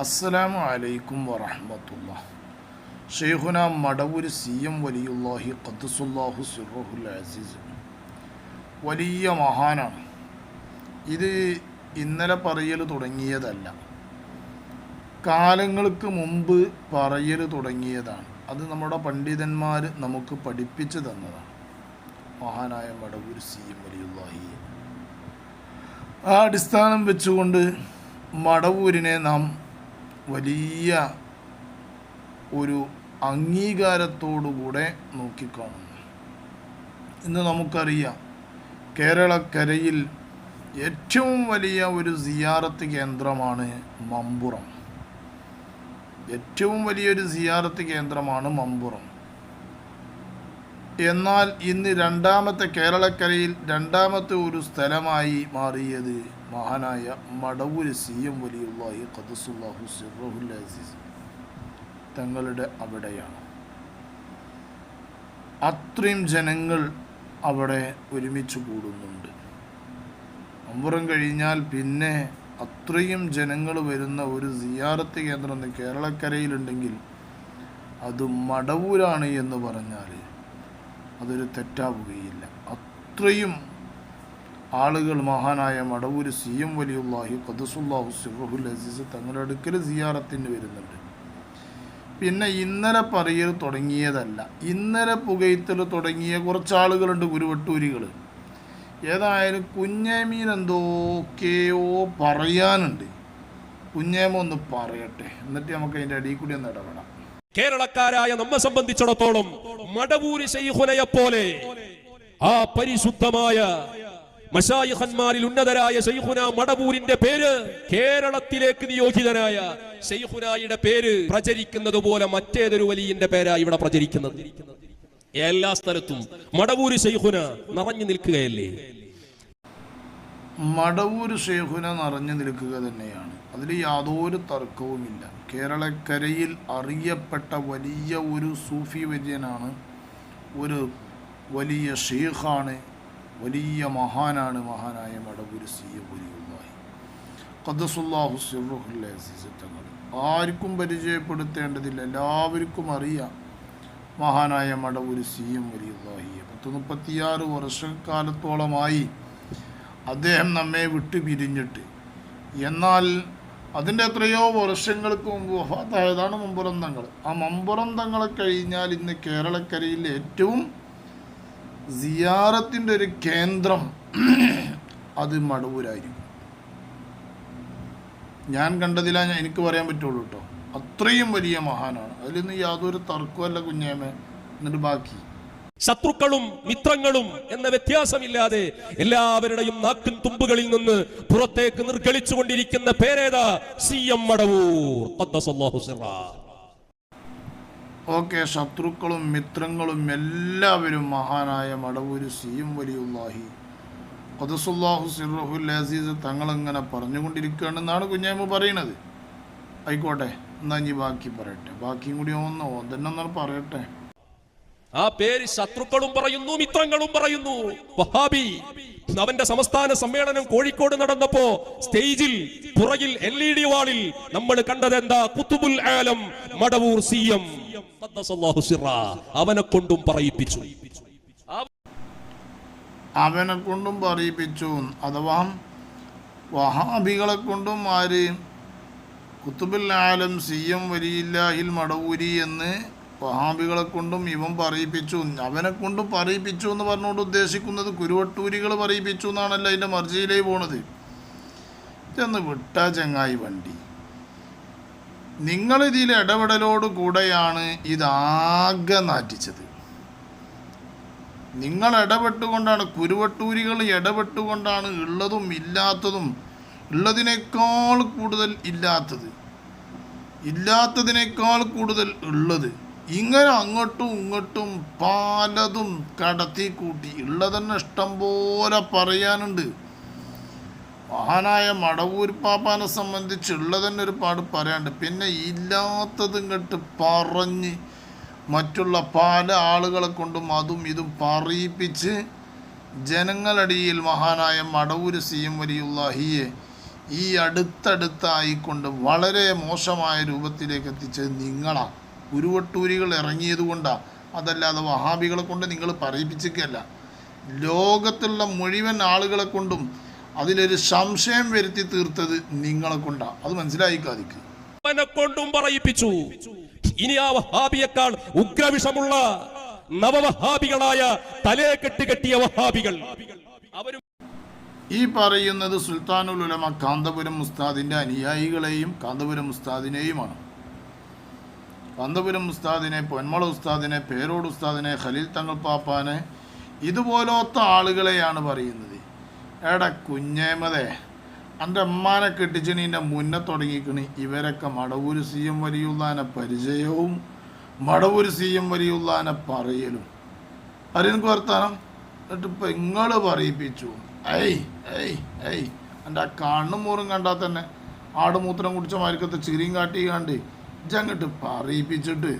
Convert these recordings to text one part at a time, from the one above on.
അസ്സലാമു അലൈക്കും വറഹ്മത്തുള്ളാഹി. ഷെയ്ഖുന മടവൂര് CM വലിയുല്ലാഹി ഖദ്ദസുല്ലാഹു സിർറഹുൽ അസീസ് വലിയ മഹാനാണ്. ഇത് ഇന്നലെ പറയൽ തുടങ്ങിയതല്ല, കാലങ്ങൾക്ക് മുമ്പ് പറയൽ തുടങ്ങിയതാണ്. അത് നമ്മുടെ പണ്ഡിതന്മാർ നമുക്ക് പഠിപ്പിച്ചു തന്നതാണ്. മഹാനായ മടവൂര് CM വലിയുല്ലാഹി. ആ അടിസ്ഥാനം വെച്ചുകൊണ്ട് മടവൂരിനെ നാം വലിയ ഒരു അംഗീകാരത്തോടുകൂടെ നോക്കിക്കാണുന്നു. ഇന്ന് നമുക്കറിയാം, കേരളക്കരയിൽ ഏറ്റവും വലിയ ഒരു സിയാറത്ത് കേന്ദ്രമാണ് മമ്പുറം. ഏറ്റവും വലിയൊരു സിയാറത്ത് കേന്ദ്രമാണ് മമ്പുറം. എന്നാൽ ഇന്ന് കേരളക്കരയിൽ രണ്ടാമത്തെ ഒരു സ്ഥലമായി മാറിയത് മഹാനായ മടവൂര് CM വലിയുല്ലാഹി ഖദ്ദസുല്ലാഹു സിർറഹുൽ അസീസ് തങ്ങളുടെ അവിടെയാണ്. അത്രയും ജനങ്ങൾ അവിടെ ഒരുമിച്ച് കൂടുന്നുണ്ട്. മമ്പുറം കഴിഞ്ഞാൽ പിന്നെ അത്രയും ജനങ്ങൾ വരുന്ന ഒരു സിയാറത്ത് കേന്ദ്രം കേരളക്കരയിലുണ്ടെങ്കിൽ അത് മടവൂരാണ് എന്ന് പറഞ്ഞാൽ അതൊരു തെറ്റാവുകയില്ല. അത്രയും ആളുകൾ മഹാനായ മടവൂര് CM വലിയുല്ലാഹി ഖദ്ദസുല്ലാഹു സിർറഹുൽ അസീസ് തങ്ങളുടെ അടുക്കൽ സിയാറത്തിന് വരുന്നുണ്ട്. പിന്നെ ഇന്നലെ പറയൽ തുടങ്ങിയതല്ല, ഇന്നലെ പുകയത്തൽ തുടങ്ങിയ കുറച്ചാളുകളുണ്ട്, കുരുവട്ടൂരികൾ. ഏതായാലും കുഞ്ഞേമീൻ എന്തൊക്കെയോ പറയാനുണ്ട്. കുഞ്ഞേമ ഒന്ന് പറയട്ടെ, എന്നിട്ട് നമുക്ക് അതിൻ്റെ അടിയിൽ കൂടി ഒന്ന് ഇടപെടാം. കേരളക്കാരായ നമ്മെ സംബന്ധിച്ചിടത്തോളം മടവൂര് ശൈഖുനയെ പോലെ ആ പരിശുദ്ധമായ മശായിഖന്മാരിൽ ഉന്നതരായ ശൈഖുന മടവൂരിന്റെ പേര്, കേരളത്തിലേക്ക് നിയോഗിതനായ ശൈഖുനായുടെ പേര് പ്രചരിക്കുന്നത് പോലെ മറ്റേതൊരു വലിയന്റെ പേരാ ഇവിടെ പ്രചരിക്കുന്നത്. എല്ലാ സ്ഥലത്തും മടവൂര് ശൈഖുന നിറഞ്ഞു നിൽക്കുകയല്ലേ? മടവൂര് ശൈഖുന നിറഞ്ഞു നിൽക്കുക തന്നെയാണ്, അതിൽ യാതൊരു തർക്കവുമില്ല. കേരളക്കരയിൽ അറിയപ്പെട്ട വലിയ ഒരു സൂഫി വര്യനാണ്, ഒരു വലിയ ഷെയ്ഖാണ്, വലിയ മഹാനാണ് മഹാനായ മടവൂര് CM വലിയുല്ലാഹി ഖദ്ദസുല്ലാഹു സിർറഹുൽ അസീസ് തങ്ങൾ. ആർക്കും പരിചയപ്പെടുത്തേണ്ടതില്ല, എല്ലാവർക്കും അറിയാം മഹാനായ മടവൂര് CM വലിയുല്ലാഹി. 36 വർഷക്കാലത്തോളമായി അദ്ദേഹം നമ്മെ വിട്ടു പിരിഞ്ഞിട്ട്. എന്നാൽ അതിൻ്റെ എത്രയോ വർഷങ്ങൾക്ക് മുമ്പ് വഫാത്തായതാണ് മമ്പുറം തങ്ങൾ. ആ മമ്പുറം തങ്ങളെ കഴിഞ്ഞാൽ ഇന്ന് കേരളക്കരയിൽ ഏറ്റവും സിയാറത്തിൻ്റെ ഒരു കേന്ദ്രം അത് മടവൂരായിരിക്കും. ഞാൻ കണ്ടതിലാണ് എനിക്ക് പറയാൻ പറ്റുള്ളൂ കേട്ടോ. അത്രയും വലിയ മഹാനാണ്, അതിലൊന്നും യാതൊരു തർക്കമല്ല കുഞ്ഞേമ. എന്നിട്ട് ബാക്കി ശത്രുക്കളും മിത്രങ്ങളും എന്ന വ്യത്യാസമില്ലാതെ എല്ലാവരുടെയും നാക്കിൻ തുമ്പുകളിൽ നിന്ന് പുറത്തേക്ക് നിർഗളിച്ചുകൊണ്ടിരിക്കുന്ന പേരേതാ? CM മടവൂർ ഖദ്ദസല്ലാഹു സിർറ. ഓക്കെ, ശത്രുക്കളും മിത്രങ്ങളും എല്ലാവരും മഹാനായ മടവൂര് CM വലിയുല്ലാഹി ഖദ്ദസുല്ലാഹു സിർറഹുൽ അസീസ് തങ്ങളിങ്ങനെ പറഞ്ഞുകൊണ്ടിരിക്കുകയാണെന്നാണ് കുഞ്ഞായ്മ പറയുന്നത്. ആയിക്കോട്ടെ, എന്നാ ഇനി ബാക്കി പറയട്ടെ, ബാക്കിയും കൂടി ഒന്നൊന്നാണ് പറയട്ടെ. ആ പേര് ശത്രുക്കളും പറയുന്നു, മിത്രങ്ങളും പറയുന്നു. വഹാബി അവന്റെ സംസ്ഥാന സമ്മേളനം കോഴിക്കോട് നടന്നപ്പോ സ്റ്റേജിൽ പുറകിൽ LED വാളിൽ നമ്മൾ കണ്ടത് എന്താ? ഖുതുബുൽ ആലം മടവൂർ CM ഖദ്ദസല്ലാഹു സിർറ. അവനെ കൊണ്ടും പറയിപ്പിച്ചു, അവനെ കൊണ്ടും പറയിപ്പിച്ചു. അഥവാ വഹാബികളെ കൊണ്ടും ആര് ഖുതുബുൽ ആലം CM വലിയുല്ലാഹിൽ മടവൂരി എന്ന് വഹാബികളെ കൊണ്ടും ഇവൻ പറയിപ്പിച്ചു. അവനെ കൊണ്ടും പറയിപ്പിച്ചു എന്ന് പറഞ്ഞുകൊണ്ട് ഉദ്ദേശിക്കുന്നത് കുരുവട്ടൂരികൾ പറയിപ്പിച്ചു എന്നാണല്ലോ അതിൻ്റെ മർജിയിലേ പോണത്. ഇതൊന്ന് വിട്ടാ ചങ്ങായി വണ്ടി. നിങ്ങളിതിൽ ഇടപെടലോട് കൂടെയാണ് ഇതാകെ നാറ്റിച്ചത്. നിങ്ങൾ ഇടപെട്ടുകൊണ്ടാണ്, കുരുവട്ടൂരികൾ ഇടപെട്ടുകൊണ്ടാണ് ഉള്ളതും ഇല്ലാത്തതും, ഉള്ളതിനേക്കാൾ കൂടുതൽ ഇല്ലാത്തത്, ഇല്ലാത്തതിനേക്കാൾ കൂടുതൽ ഉള്ളത്, ഇങ്ങനെ അങ്ങോട്ടും ഇങ്ങോട്ടും പലതും കടത്തി കൂട്ടി. ഉള്ളതന്നെ ഇഷ്ടം പോലെ പറയാനുണ്ട്. മഹാനായ മടവൂർ പാപ്പാനെ സംബന്ധിച്ചുള്ളതന്നെ ഒരുപാട് പറയാനുണ്ട്. പിന്നെ ഇല്ലാത്തത് ഇങ്ങോട്ട് പറഞ്ഞ് മറ്റുള്ള പല ആളുകളെ കൊണ്ടും അതും ഇതും പറയിപ്പിച്ച് ജനങ്ങളടിയിൽ മഹാനായ മടവൂര് CM വലിയുല്ലാഹിയെ ഈ അടുത്തടുത്തായിക്കൊണ്ട് വളരെ മോശമായ രൂപത്തിലേക്ക് എത്തിച്ചത് നിങ്ങളാണ്. ഉരുവട്ടൂരികൾ ഇറങ്ങിയത് കൊണ്ടാണ്, അതല്ലാതെ വഹാബികളെ കൊണ്ട് നിങ്ങൾ പറയിപ്പിച്ചിക്കല്ല. ലോകത്തുള്ള മുഴുവൻ ആളുകളെ കൊണ്ടും അതിലൊരു സംശയം വരുത്തി തീർത്തത് നിങ്ങളെ കൊണ്ടാണ്. അത് മനസ്സിലായിക്കാതിക്ക് കൊണ്ടും പറയിപ്പിച്ചു. ഇനി ആ വഹാബിയേക്കാൾ ഉഗ്രവിഷമുള്ള നവവഹാബികളായ തലേ കെട്ടിയ വഹാബികൾ അവരും ഈ പറയുന്നത് സുൽത്താനുൽ ഉലമ കാന്തപുരം ഉസ്താദിൻ്റെ അനുയായികളെയും കാന്തപുരം ഉസ്താദിനെയുമാണ്. കാന്തപുരം ഉസ്താദിനെ, പൊന്മള ഉസ്താദിനെ, പേരോട് ഉസ്താദിനെ, ഖലീൽ തങ്ങൾ പാപ്പാനെ, ഇതുപോലത്തെ ആളുകളെയാണ് പറയുന്നത്. എടാ കുഞ്ഞേമതേ, എൻ്റെ അമ്മാനെ കെട്ടിച്ചണീൻ്റെ മുന്നേ തുടങ്ങിക്കണ് ഇവരൊക്കെ മടവൂർ സി എം വലിയുള്ളാനെ പരിചയവും മടവൂർ സി എം വലിയുള്ളാനെ പറയലും. അറിയനക്ക് വർത്താനം. എന്നിട്ട് ഇപ്പം നിങ്ങൾ പറയിപ്പിച്ചു. എൻ്റെ ആ കണ്ണും മൂറും കണ്ടാൽ തന്നെ ആടുമൂത്രം കുടിച്ച മാർക്കത്തെ ചിരിയും കാട്ടി കണ്ട് ഇജങ്ങട്ട് പറയിപ്പിച്ചിട്ട്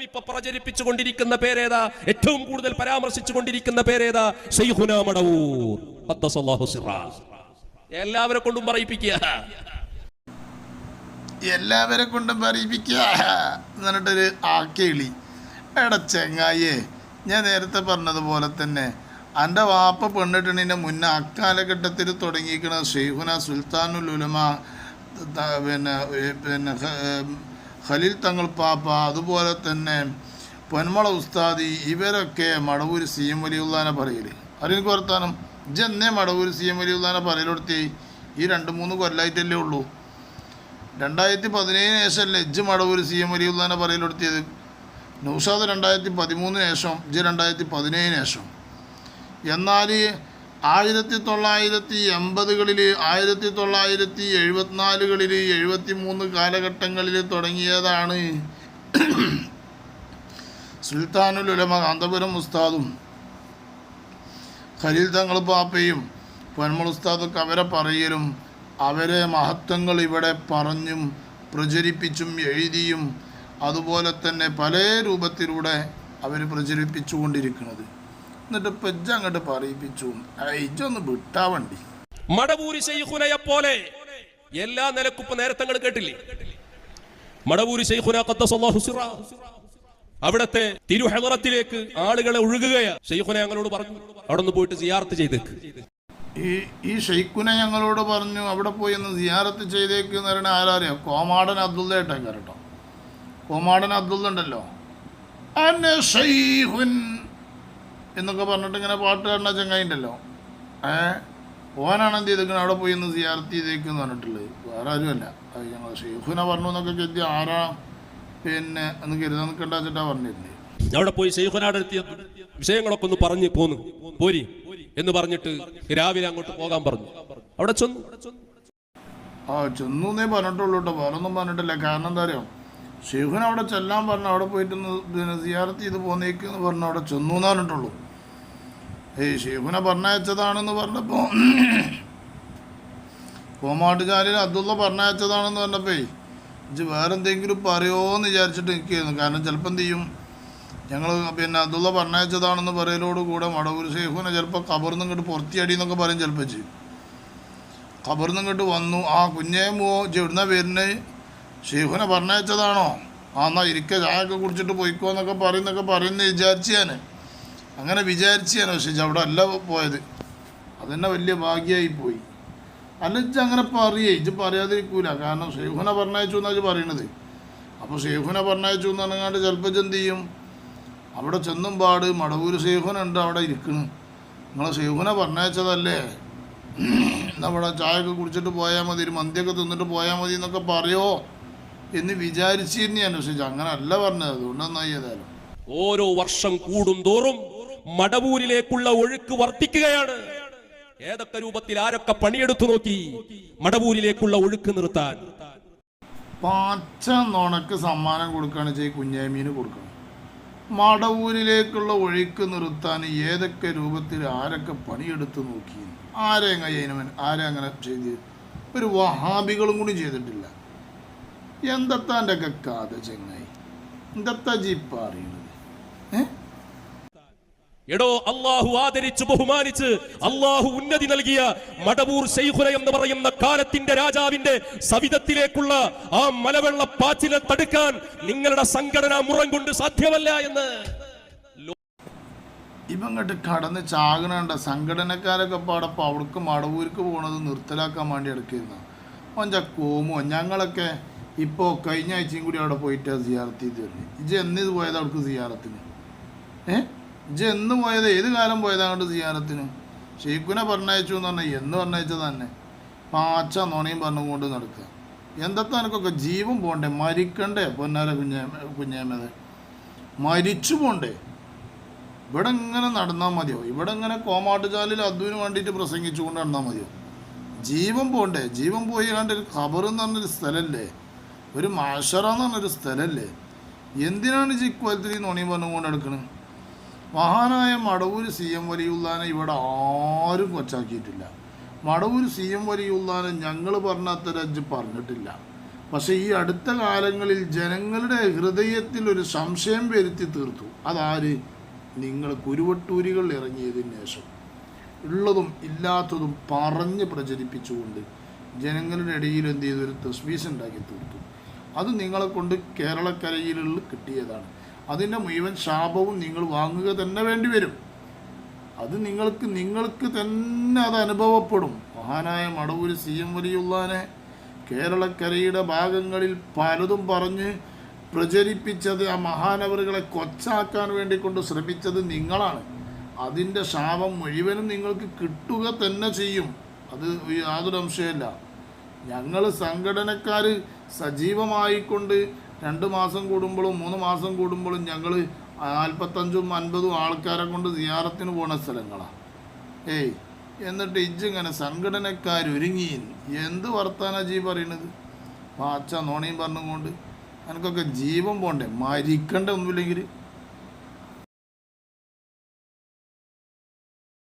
ഇപ്പൊ പ്രചരിപ്പിച്ചുകൊണ്ടിരിക്കുന്ന പേരേതാ? ഏറ്റവും കൂടുതൽ പരാമർശിച്ചുകൊണ്ടിരിക്കുന്ന പേരേതാ? ശൈഖുനാ മടവൂർ ഖദ്ദസല്ലാഹു സിറാ. എല്ലാവരെ കൊണ്ടും പറയിപ്പിക്കുക, എല്ലാവരെ കൊണ്ടും പറയിപ്പിക്കുക എന്നിട്ടൊരു ആക്കേളി. എടാ ചെങ്ങായേ, ഞാൻ നേരത്തെ പറഞ്ഞതുപോലെ തന്നെ എൻ്റെ വാപ്പ പെണ്ണിട്ടണിൻ്റെ മുന്നേ അക്കാലഘട്ടത്തിൽ തുടങ്ങിയിരിക്കുന്ന ഷെയ്ഖുന സുൽത്താനുൽ ഉലമ, പിന്നെ ഖലീൽ തങ്ങൾ പാപ്പ, അതുപോലെ തന്നെ പൊന്മള ഉസ്താദി, ഇവരൊക്കെ മടവൂർ സി എം വലിയുള്ളാനെ പറയല്. അറിയഎനിക്ക് വർത്താനം. ഇജെന്നേ മടവൂർ സി എം വലിയുള്ളാനെ പറയലെടുത്തി? ഈ 2-3 കൊല്ലമായിട്ടല്ലേ ഉള്ളൂ. 2017 ശേഷമല്ലേ ഇജ്ജ് മടവൂർ സി എം വലിയുള്ളാനെ പറയലെടുത്തിയത്? നൗഷാദ് 2013 ശേഷം, ഇജ്ജ് 2017 ശേഷം. എന്നാൽ 1980-കളിൽ, 1974-കളിൽ, 73 കാലഘട്ടങ്ങളിൽ തുടങ്ങിയതാണ് സുൽത്താനുൽ ഉലമ കാന്തപുരം ഉസ്താദും ഖലീൽ തങ്ങൾ പാപ്പയും പൊന്മൾ ഉസ്താദൊക്കെ അവരെ പറയലും അവരെ മഹത്വങ്ങൾ ഇവിടെ പറഞ്ഞും പ്രചരിപ്പിച്ചും എഴുതിയും അതുപോലെ തന്നെ പല രൂപത്തിലൂടെ അവർ പ്രചരിപ്പിച്ചു കൊണ്ടിരിക്കുന്നത്. എന്നിട്ട് പെജ്ജ അങ്ങോട്ട് പറയിപ്പിച്ചു. ഇജൊന്ന് വിട്ടാ വണ്ടി. മടവൂരി ശൈഖുനയെ പോലെ എല്ലാ നിലക്കും ഇപ്പൊ നേരത്തെ കേട്ടില്ലേ? മടവൂരി ശൈഖുന ഖദ്ദസല്ലാഹു സിറാ അവിടത്തെ തിരുഹളറത്തിലേക്ക് ആളുകളെ ഒഴുകുകയാ. ശൈഖുന ഞങ്ങളോട് പറഞ്ഞു അവിടെ നിന്ന് പോയിട്ട് സിയാറത്ത് ചെയ്തേക്ക്. ഈ ഷെയ്ഖുന ഞങ്ങളോട് പറഞ്ഞു അവിടെ പോയി ഒന്ന് സിയാറത്ത് ചെയ്തേക്ക് എന്ന് പറയുന്നത് ആരാറിയോ? കോമാടൻ അബ്ദുള്ള ഏട്ടാ കേട്ടോ. കോമാടൻ അബ്ദുള്ള ഉണ്ടല്ലോ, അന്ന ഷൈഖുൻ എന്നൊക്കെ പറഞ്ഞിട്ട് ഇങ്ങനെ പാട്ട് കാണുന്ന ചങ്ങായി ഉണ്ടല്ലോ, ഓനാണ് എന്ത് ചെയ്തേക്കുന്നത് അവിടെ പോയി ഒന്ന് സിയാറത്ത് ചെയ്തേക്കെന്ന് പറഞ്ഞിട്ടുള്ളത്. വേറെ ആരുമല്ല. അത് ഞങ്ങൾ ഷെയ്ഖുന പറഞ്ഞു എന്നൊക്കെ കരുതി ആരാ പിന്നെ എന്ന് കരുതാൻ നിൽക്കണ്ട വെച്ചിട്ടാ പറഞ്ഞിരുന്നത്. അവിടെ പോയി ശൈഖുനാടെ എത്തിയ വിഷയങ്ങളൊക്കെ ഒന്ന് പറഞ്ഞു പോന്നു പോരി എന്ന് പറഞ്ഞിട്ട് രാവിലെ അങ്ങോട്ട് പോകാൻ പറഞ്ഞു. അവിടെ ചെന്നു ചെന്നേ പറഞ്ഞിട്ടുള്ളൂ കേട്ടോ, വേറൊന്നും പറഞ്ഞിട്ടില്ല. കാരണം എന്താ അറിയോ, ഷെയ്ഖുന അവിടെ ചെല്ലാൻ പറഞ്ഞു, അവിടെ പോയിട്ടൊന്ന് പിന്നെ സിയാറത്ത് ചെയ്ത് പോന്നേക്ക് എന്ന് പറഞ്ഞു അവിടെ ചെന്നു എന്ന് പറഞ്ഞിട്ടുള്ളൂ. ഷെയ്ഖുന പറഞ്ഞയച്ചതാണെന്ന് പറഞ്ഞപ്പോൾ കോമാട്ടുചാലിൽ അബ്ദുള്ള പറഞ്ഞയച്ചതാണെന്ന് പറഞ്ഞപ്പോ ഇജ്ജ് വേറെന്തെങ്കിലും പറയുമോയെന്ന് വിചാരിച്ചിട്ട് നിൽക്കുകയായിരുന്നു. കാരണം ചിലപ്പോൾ എന്ത് ചെയ്യും, ഞങ്ങൾ പിന്നെ അബ്ദുള്ള പറഞ്ഞയച്ചതാണെന്ന് പറയലോടുകൂടെ മടവൂർ ഷെയ്ഖുന ചിലപ്പോൾ ഖബറിന്ന് ഇങ്ങോട്ട് പുറത്തിയടി എന്നൊക്കെ പറയും. ചിലപ്പോൾ ചെയ്യും ഖബറിന്ന് ഇങ്ങോട്ട് വന്നു, ആ കുഞ്ഞേമോ എവിടുന്ന വരുന്നത്, ഷെയ്ഖുന പറഞ്ഞയച്ചതാണോ, എന്നാൽ ഇരിക്ക ചായയൊക്കെ കുടിച്ചിട്ട് പോയിക്കോ എന്നൊക്കെ പറയുന്ന വിചാരിച്ച് ഞാൻ അങ്ങനെ വിചാരിച്ച് ഞാൻ. പക്ഷേ അവിടെ അല്ല പോയത്, അതെന്നെ വലിയ ഭാഗ്യമായി പോയി. അല്ല ഇജ്ജ് അങ്ങനെ പറയേ, ഇജ്ജ് പറയാതിരിക്കൂല. കാരണം ഷെയ്ഖുന പറഞ്ഞയച്ചു എന്നാണ് ഇജ്ജ് പറയണത്. അപ്പോൾ ഷെയ്ഖുന പറഞ്ഞയച്ചു എന്ന് പറഞ്ഞാണ്ട് ചിലപ്പോൾ എന്ത് ചെയ്യും, അവിടെ ചെന്നും പാട് മടവൂർ ഷെയ്ഖുന ഉണ്ട് അവിടെ ഇരിക്കണം, നിങ്ങളെ ഷെയ്ഖുന പറഞ്ഞയച്ചതല്ലേ, എന്നവിടെ ചായയൊക്കെ കുടിച്ചിട്ട് പോയാൽ മതി, ഒരു മന്തിയൊക്കെ തിന്നിട്ട് പോയാൽ മതി എന്നൊക്കെ പറയോ എന്ന് വിചാരിച്ചിരുന്നു ഞാൻ. പക്ഷേ അങ്ങനെ അല്ല പറഞ്ഞത്, അതുകൊണ്ട് നന്നായി. ഏതായാലും ഓരോ വർഷം കൂടും തോറും മടവൂരിലേക്കുള്ള ഒഴുക്ക് വർദ്ധിക്കുകയാണ്. ഏതൊക്കെ രൂപത്തിൽ ആരൊക്കെ പണിയെടുത്തു നോക്കി മടവൂരിലേക്കുള്ള ഒഴുക്ക് നിർത്താൻ. പച്ച നുണക്ക് സമ്മാനം കൊടുക്കുകയാണ് ചെയ്ത് കുഞ്ഞാമീന് കൊടുക്കണം. മടവൂരിലേക്കുള്ള ഒഴുക്ക് നിർത്താൻ ഏതൊക്കെ രൂപത്തിൽ ആരൊക്കെ പണിയെടുത്ത് നോക്കി, ആരെ അങ്ങനെ ചെയ്ത് ഒരു വഹാബികളും കൂടി ചെയ്തിട്ടില്ല. എന്തത്താൻ്റെ ഒക്കെ കഥ ചെങ്ങായി, എന്തത്താ ജീപ്പ അറിയുന്നത്? എടോ, അള്ളാഹു ആദരിച്ചു ബഹുമാനിച്ച് അള്ളാഹു ഉന്നതി നൽകിയ മടവൂർ ശൈഖുന എന്ന് പറയുന്ന കാലത്തിന്റെ രാജാവിന്റെ സവിധത്തിലേക്കുള്ള ആ മലവെള്ള പാച്ചിലെ തടുക്കാൻ നിങ്ങളുടെ സംഘടനാ മുറം കൊണ്ട് സാധ്യമല്ല എന്ന് ഇവങ്ങോട്ട് കടന്ന് ചാകണണ്ട സംഘടനക്കാരൊക്കെ പാടപ്പോൾ അവിടേക്ക് മടവൂർക്ക് പോണത് നിർത്തലാക്കാൻ വേണ്ടി എടുക്കുന്ന ഓഞ്ച കോമോ ഞങ്ങളൊക്കെ ഇപ്പോൾ കഴിഞ്ഞ ആഴ്ചയും കൂടി അവിടെ പോയിട്ട് സിയാറത്ത് ചെയ്ത് വരുന്നത്. ഇജ് എന്നിത് പോയത് അവിടേക്ക് സിയാറത്തിന്? ഇജ് എന്ന് പോയത്? ഏത് കാലം പോയത് അങ്ങോട്ട് സിയാറത്തിന്? ഷെയ്ഖുനെ പറഞ്ഞയച്ചു എന്ന് പറഞ്ഞാൽ എന്ന് പറഞ്ഞയച്ചത് തന്നെ പാച്ച നോണയും പറഞ്ഞുകൊണ്ട് നടക്കുക. എന്തൊക്കെ എനിക്കൊക്കെ ജീവൻ പോകണ്ടേ? മരിക്കണ്ടേ? പൊന്നാര കുഞ്ഞേമത് മരിച്ചു പോണ്ടേ? ഇവിടെ ഇങ്ങനെ നടന്നാൽ മതിയോ? ഇവിടെ ഇങ്ങനെ കോമാട്ടുചാലിൽ അദ്വിന് വേണ്ടിയിട്ട് പ്രസംഗിച്ചുകൊണ്ട് നടന്നാൽ മതിയോ? ജീവൻ പോണ്ടേ? ജീവൻ പോയി കണ്ട ഒരു ഖബർ എന്ന് പറഞ്ഞൊരു സ്ഥലമല്ലേ, ഒരു മാഷറ എന്ന് പറഞ്ഞൊരു സ്ഥലമല്ലേ? എന്തിനാണ് ഇക്വലത്തിൽ നോണിയും പറഞ്ഞുകൊണ്ട് എടുക്കുന്നത്? മഹാനായ മടവൂർ CM വലിയുള്ളാനെ ഇവിടെ ആരും കൊച്ചാക്കിയിട്ടില്ല. മടവൂർ CM വലിയുള്ളാനെ ഞങ്ങൾ പറഞ്ഞത്ര പറഞ്ഞിട്ടില്ല. പക്ഷേ ഈ അടുത്ത കാലങ്ങളിൽ ജനങ്ങളുടെ ഹൃദയത്തിൽ ഒരു സംശയം വരുത്തി തീർത്തു. അതാര്? നിങ്ങൾ കുരുവട്ടൂരികൾ ഇറങ്ങിയതിന് ശേഷം ഉള്ളതും ഇല്ലാത്തതും പറഞ്ഞ് പ്രചരിപ്പിച്ചുകൊണ്ട് ജനങ്ങളുടെ ഇടയിൽ എന്ത് ചെയ്തു? ഒരു തസ്ബീസ് ഉണ്ടാക്കി തീർത്തു. അത് നിങ്ങളെ കൊണ്ട് കേരളക്കരയിലുള്ള കിട്ടിയതാണ്. അതിൻ്റെ മുഴുവൻ ശാപവും നിങ്ങൾ വാങ്ങുക തന്നെ വേണ്ടി വരും. അത് നിങ്ങൾക്ക് തന്നെ അത് അനുഭവപ്പെടും. മഹാനായ മടവൂർ CM വലിയുള്ളാനെ കേരളക്കരയുടെ ഭാഗങ്ങളിൽ പലതും പറഞ്ഞ് പ്രചരിപ്പിച്ചത്, ആ മഹാനവറുകളെ കൊച്ചാക്കാൻ വേണ്ടി കൊണ്ട് ശ്രമിച്ചത് നിങ്ങളാണ്. അതിൻ്റെ ശാപം മുഴുവനും നിങ്ങൾക്ക് കിട്ടുക തന്നെ ചെയ്യും. അത് യാതൊരു സംശയമില്ല. ഞങ്ങൾ സംഘടനക്കാർ സജീവമായിക്കൊണ്ട് 2 മാസം കൂടുമ്പോഴും 3 മാസം കൂടുമ്പോഴും ഞങ്ങൾ 45-50 ആൾക്കാരെ കൊണ്ട് സിയാറത്തിന് പോണ സ്ഥലങ്ങളാണ്. എന്നിട്ട് ഇജ്ജിങ്ങനെ സംഘടനക്കാരൊരുങ്ങി എന്ത് വർത്താനാ ജി പറയണത്? പാച്ച നോണയും പറഞ്ഞുകൊണ്ട് എനിക്കൊക്കെ ജീവൻ പോണ്ടേ? മരിക്കണ്ട ഒന്നുമില്ലെങ്കിൽ